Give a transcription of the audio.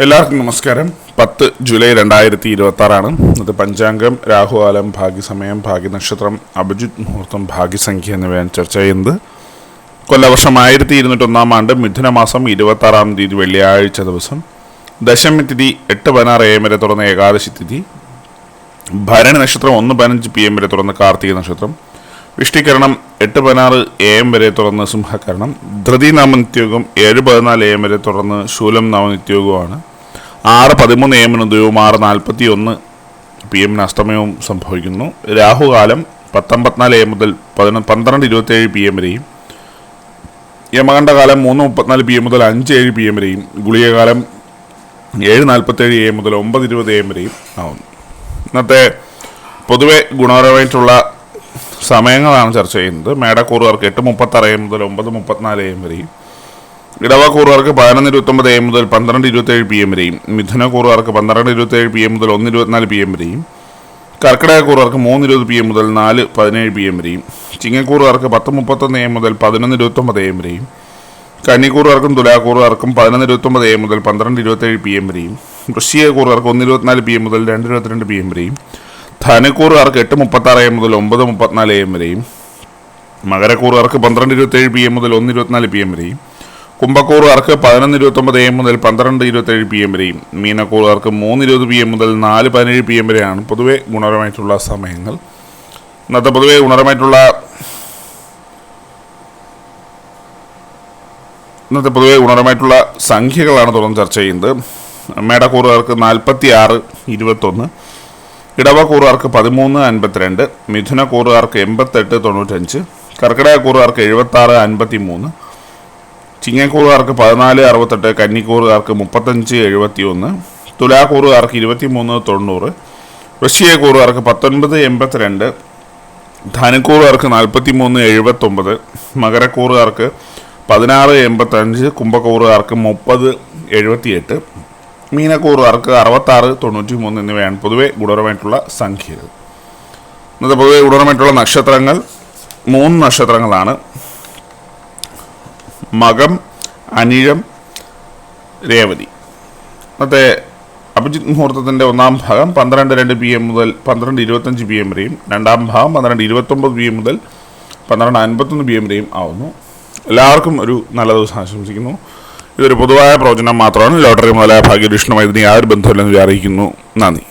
എല്ലാവർക്കും നമസ്കാരം. 10 ജൂലൈ 2026 ഇത് പഞ്ചാംഗം, രാഹുകാലം, ഭാഗ്യസമയം, ഭാഗ്യനക്ഷത്രം, അഭിജിത് മുഹൂർത്തം, ഭാഗ്യസംഖ്യ എന്നിവയാണ് ചർച്ച ചെയ്യുന്നത്. കൊല്ലവർഷം 1201 ആണ്ട് മിഥുനമാസം 26 തീയതി വെള്ളിയാഴ്ച ദിവസം ദശമി തിഥി 8:16 AM വരെ തുറന്ന ഏകാദശി തിഥി, ഭരണി നക്ഷത്രം 1:15 PM വരെ തുറന്ന കാർത്തിക നക്ഷത്രം, വിഷ്ടികരണം 8:16 AM വരെ തുറന്ന് സിംഹകരണം, ധൃതി നാമനിത്യോഗം 7:14 AM വരെ തുറന്ന് ശൂലം നാമനിത്യോഗമാണ്. 6:13 AM ഉദയവും 6:41 PM അസ്തമയവും സംഭവിക്കുന്നു. രാഹുകാലം 10:54 AM മുതൽ 12:27 PM വരെയും, യമകണ്ഠകാലം 3:34 PM മുതൽ 5:07 PM വരെയും, ഗുളികകാലം 7:47 AM മുതൽ 9:20 AM വരെയും ആവുന്നു. ഇന്നത്തെ പൊതുവെ ഗുണപരമായിട്ടുള്ള സമയങ്ങളാണ് ചർച്ച ചെയ്യുന്നത്. മേടക്കൂറുകാർക്ക് 8:36 AM മുതൽ 9:34 AM വരെയും, ഇടവക്കൂറുകാർക്ക് 11:29 AM മുതൽ 12:27 PM വരെയും, മിഥുനക്കൂറുകാർക്ക് 12:27 PM മുതൽ 1:24 PM വരെയും, കർക്കിടകക്കൂറുകാർക്ക് 3:20 PM മുതൽ 4:17 PM വരെയും, ചിങ്ങക്കൂറുകാർക്ക് 10:31 AM മുതൽ 11:29 AM വരെയും, കന്നിക്കൂറുകാർക്കും തുലാക്കൂറുകാർക്കും 11:29 AM മുതൽ 12:27 PM വരെയും, വൃശ്ചികക്കൂറുകാർക്ക് 1:24 PM മുതൽ 2:22 PM വരെയും, ധനുക്കൂറുകാർക്ക് 8:36 AM മുതൽ 9:34 AM വരെയും, മകരക്കൂറുകാർക്ക് 12:27 PM മുതൽ 1:24 PM വരെയും, കുംഭക്കൂറുകാർക്ക് 11:29 AM മുതൽ 12:27 PM വരെയും, മീനക്കൂറുകാർക്ക് 3:20 PM മുതൽ 4:17 PM വരെയാണ് പൊതുവെ ഗുണപരമായിട്ടുള്ള സമയങ്ങൾ. ഇന്നത്തെ പൊതുവെ ഗുണപരമായിട്ടുള്ള സംഖ്യകളാണ് തുടർന്ന് ചർച്ച ചെയ്യുന്നത്. മേടക്കൂറുകാർക്ക് 46:21, ഇടവക്കൂറുകാർക്ക് 13:52, മിഥുനക്കൂറുകാർക്ക് 88:95, കർക്കിടകക്കൂറുകാർക്ക് 76:53, ചിങ്ങക്കൂറുകാർക്ക് 14:68, കന്നിക്കൂറുകാർക്ക് 35:71, തുലാക്കൂറുകാർക്ക് 23:90, വൃശ്ചികക്കൂറുകാർക്ക് 19:82, ധനുക്കൂറുകാർക്ക് 43:79, മകരക്കൂറുകാർക്ക് 16:85, കുംഭക്കൂറുകാർക്ക് 30:78, മീനക്കൂറുകാർക്ക് 66:93 എന്നിവയാണ് പൊതുവെ ഗുണപരമായിട്ടുള്ള സംഖ്യകൾ. ഇന്നത്തെ പൊതുവെ ഗുണപരമായിട്ടുള്ള നക്ഷത്രങ്ങൾ 3 നക്ഷത്രങ്ങളാണ്: മകം, അനിഴം, രേവതി. ഇന്നത്തെ അഭിജിത് മുഹൂർത്തത്തിൻ്റെ 1-ാം ഭാഗം 12:02 PM മുതൽ 12:25 PM വരെയും, 2-ാം ഭാഗം 12:29 PM മുതൽ 12:51 PM വരെയും ആവുന്നു. എല്ലാവർക്കും ഒരു നല്ല ദിവസം ആശംസിക്കുന്നു. ഇതൊരു പൊതുവായ പ്രവചനം മാത്രമാണ്. ലോട്ടറി മുതലായ ഭാഗ്യദൃഷ്ണമായി ഇതിന് യാതൊരു ബന്ധമില്ലെന്ന് അറിയിക്കുന്നു. നന്ദി.